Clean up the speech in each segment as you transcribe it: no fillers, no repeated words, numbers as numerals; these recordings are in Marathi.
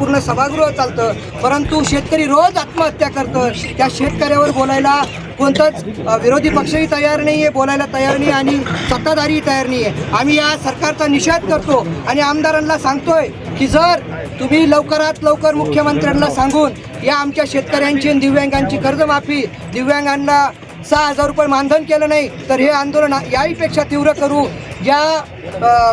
पूर्ण सभागृह चालतं, परंतु शेतकरी रोज आत्महत्या करतं. त्या शेतकऱ्यावर बोलायला कोणताच विरोधी पक्षही तयार नाही आहे, बोलायला तयार नाही आणि सत्ताधारीही तयार नाही आहे. आम्ही या सरकारचा निषेध करतो आणि आमदारांना सांगतोय की जर तुम्ही लवकरात लवकर मुख्यमंत्र्यांना सांगून या आमच्या शेतकऱ्यांची आणि दिव्यांगांची कर्जमाफी, दिव्यांगांना 6,000 रुपये मानधन केलं नाही तर हे आंदोलन याहीपेक्षा तीव्र करू. ज्या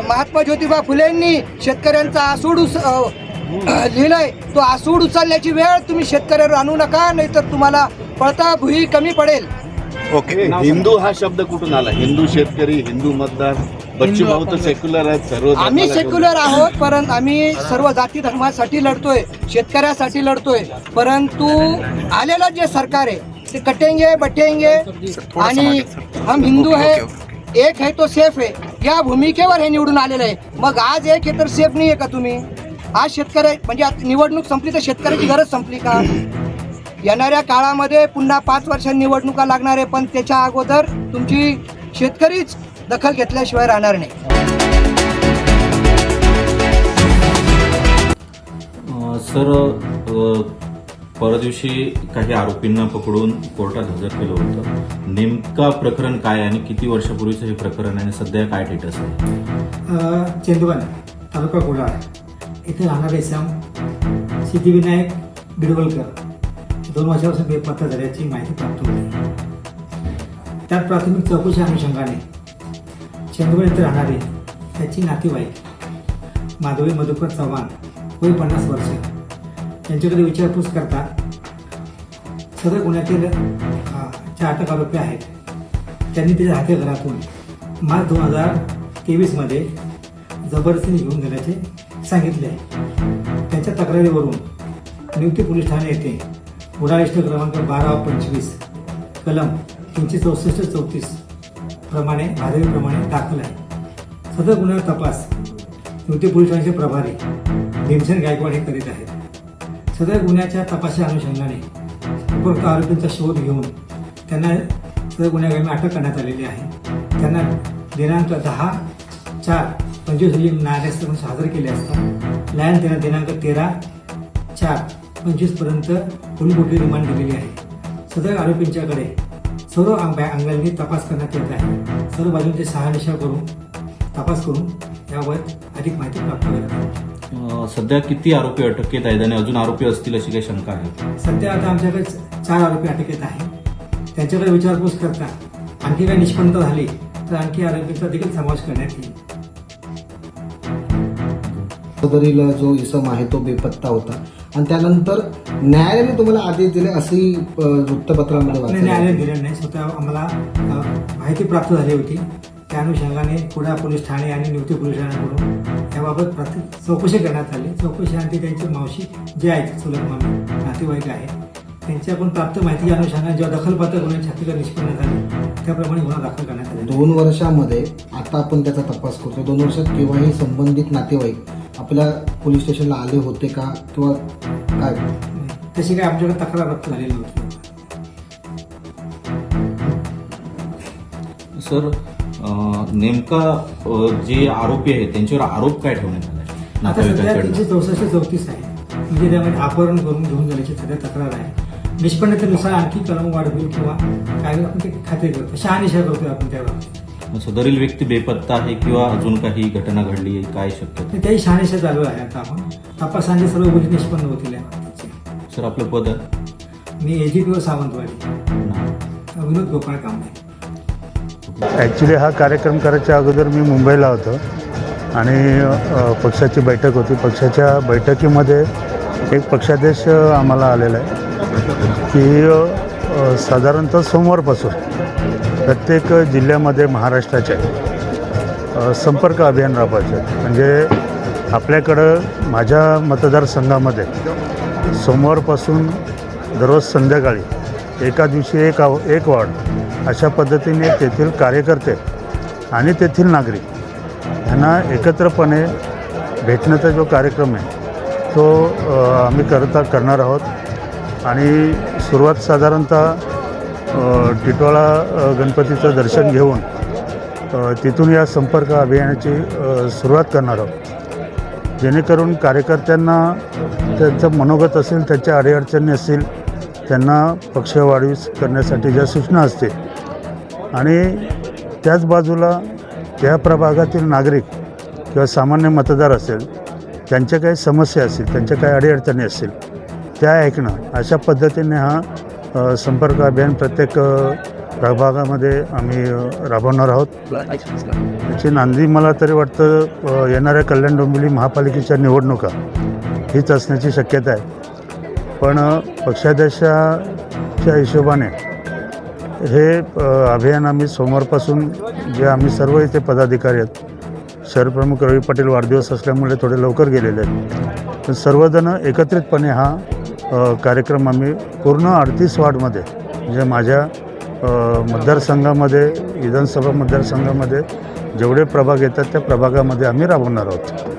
महात्मा ज्योतिबा फुलेंनी शेतकऱ्यांचा आसूड लिहिलंय, तो आसूड उचलण्याची वेळ तुम्ही शेतकऱ्यावर आणू नका, नाहीतर तुम्हाला पळता भुई कमी पडेल. ओके. हिंदू हा शब्द कुठून आला? हिंदू शेतकरी, हिंदू मतदार. बच्चू भाऊ तर सेक्युलर आहेत, सर्व आम्ही सेक्युलर आहोत, परंतु आम्ही सर्व जाती धर्मासाठी लढतोय, शेतकऱ्यासाठी लढतोय. परंतु आलेलं जे सरकार आहे ते कटेंगे बटेंगे आणि हम हिंदू है, एक है तो सेफ है, या भूमिकेवर हे निवडून आलेलं आहे. मग आज एक आहे तर सेफ नाही आहे का तुम्ही? आज शेतकरी म्हणजे आता निवडणूक संपली तर शेतकऱ्याची गरज संपली का? येणाऱ्या काळामध्ये पुन्हा 5 वर्षांनी निवडणुका लागणार आहे, पण त्याच्या अगोदर तुमची शेतकरीच दखल घेतल्याशिवाय राहणार नाही. सर, परदिवशी काही आरोपींना पकडून कोर्टात हजर केलं होतं. नेमका प्रकरण काय आणि किती वर्षापूर्वीचं हे प्रकरण आणि सध्या काय स्टेटस आहे? चेंदवन तालुका कोलाड इथे राहणारे श्याम सिद्धिविनायक बिडवलकर 2 वर्षापासून बेपत्ता झाल्याची माहिती प्राप्त होती. त्यात प्राथमिक चौकशी अनुषंगाने चेंदवन येथे राहणारे त्याची नातेवाईक माधवी मधुकर चव्हाण वय 50 वर्ष यांच्याकडे विचारपूस करता सदर गुन्ह्यातील 4 आरोपी आहेत. त्यांनी त्याच्या राहत्या घरातून मार्च 2023 जबरदस्तीने घेऊन गेल्याचे सांगितले आहे. त्यांच्या तक्रारीवरून नियुक्ती पोलीस ठाणे येथे गुन्हा रजिस्टर क्रमांक 12/25 कलम 364-34 प्रमाणे भादवीप्रमाणे दाखल आहे. सदर गुन्ह्याचा तपास नियुक्ती पोलीस ठाण्याचे प्रभारी भीमसेन गायकवाड हे करीत आहेत. सदर गुन्ह्याच्या तपासा अनुषंगाने उपरोक्त आरोपींचा शोध घेऊन त्यांना सदर गुन्हेगारांना अटक करण्यात आलेली आहे. त्यांना दिनांक 10/4/25 रोजी न्यायालयासमोर हजर केले असता न्यायालयाने त्यांना दिनांक 13/4/25 पर्यंत पोलीस कोठडी रिमांड दिलेली आहे. सदर आरोपींच्याकडे सर्व अंगांनी तपास करण्यात येत आहे. सर्व बाजूंचे शहानिशा करून तपास करून याबाबत अधिक माहिती प्राप्त करत आहे. सध्या किती आरोपी अटकेत आहेत आणि अजून आरोपी असतील अशी काही शंका आहे? सध्या आता आमच्याकडे 4 आरोपी अटकेत आहे. त्यांच्याकडे विचारपूस करता आणखी काही निष्पन्नता झाली तर आणखी आरोपींचा देखील समावेश करण्यात येईल. सदरीला जो इसम आहे तो बेपत्ता होता आणि त्यानंतर न्यायालयाने तुम्हाला आदेश दिले अशी वृत्तपत्रामध्ये वाचलं. न्यायालय दिलं नाही, स्वतः आम्हाला माहिती प्राप्त झाली होती. त्या अनुषंगाने कुडा पोलीस ठाणे आणि नियुक्ती पोलीस ठाण्याकडून याबाबत चौकशी करण्यात आली. चौकशी आणि त्यांची मावशी जे आहेत चुलत मामी नातेवाईक आहे त्यांच्याकडून प्राप्त माहिती अनुषंगाने जेव्हा दखलपात्र गुन्ह्याची हकीकत निष्पन्न झाली त्याप्रमाणे गुन्हा दाखल करण्यात आला. 2 वर्षामध्ये आता आपण त्याचा तपास करतो. 2 वर्षात केव्हाही संबंधित नातेवाईक आपल्या पोलीस स्टेशनला आले होते का किंवा काय? तशी काही आमच्याकडे तक्रार प्राप्त झालेली नव्हती. सर, नेमका जे आरोपी आहेत त्यांच्यावर आरोप काय ठेवण्यात आला? आता सध्या 364-34 आहे, म्हणजे त्यामध्ये अपहरण करून घेऊन जाण्याची सध्या तक्रार आहे. निष्पन्नतेनुसार आणखी कलम वाढवेल किंवा काय आपण ते खात्री करतो, शहानिशा करतोय आपण त्या बाबतीत. सदरील व्यक्ती बेपत्ता आहे किंवा अजून काही घटना घडली आहे, काय शक्यता? त्याही शहानिशा चालू आहे. आता आपण तपासांचे सर्व गुन्हे निष्पन्न होतील. सर, आपलं पद आहे? मी AGP सावंतवाडी, विनोद गोपाळ कांबळे. ॲक्च्युली हा कार्यक्रम करायच्या अगोदर मी मुंबईला होतो आणि पक्षाची बैठक होती. पक्षाच्या बैठकीमध्ये एक पक्षादेश आम्हाला आलेला आहे की साधारणतः सोमवारपासून प्रत्येक जिल्ह्यामध्ये महाराष्ट्राच्या संपर्क अभियान राबवायचं. म्हणजे आपल्याकडं माझ्या मतदारसंघामध्ये सोमवारपासून दररोज संध्याकाळी एका दिवशी एक वार्ड अशा पद्धतीने तेथील कार्यकर्ते आणि तेथील नागरिक यांना एकत्रपणे भेटण्याचा जो कार्यक्रम आहे तो आम्ही करणार आहोत. आणि सुरुवात साधारणतः टिटवाळा गणपतीचं दर्शन घेऊन तिथून या संपर्क अभियानाची सुरुवात करणार आहोत. जेणेकरून कार्यकर्त्यांना त्यांचं मनोगत असेल, त्यांच्या अडीअडचणी असतील, त्यांना पक्ष वाढीस करण्यासाठी ज्या सूचना असतील आणि त्याच बाजूला त्या प्रभागातील नागरिक किंवा सामान्य मतदार असेल, त्यांच्या काही समस्या असतील, त्यांच्या काही अडीअडचणी असतील, त्या ऐकणं, अशा पद्धतीने हा संपर्क अभियान प्रत्येक प्रभागामध्ये आम्ही राबवणार आहोत. याची नांदी मला तरी वाटतं येणाऱ्या कल्याण डोंबिवली महापालिकेच्या निवडणुका हीच असण्याची शक्यता आहे. पण पक्षाध्यक्षाच्या हिशोबाने हे अभियान आम्ही सोमवारपासून जे आम्ही सर्व इथे पदाधिकारी आहेत, शहरप्रमुख रवी पाटील वाढदिवस असल्यामुळे थोडे लवकर गेलेले आहेत, पण सर्वजण एकत्रितपणे हा कार्यक्रम आम्ही पूर्ण 38 वार्डमध्ये म्हणजे माझ्या मतदारसंघामध्ये, विधानसभा मतदारसंघामध्ये जेवढे प्रभाग येतात त्या प्रभागामध्ये आम्ही राबवणार आहोत.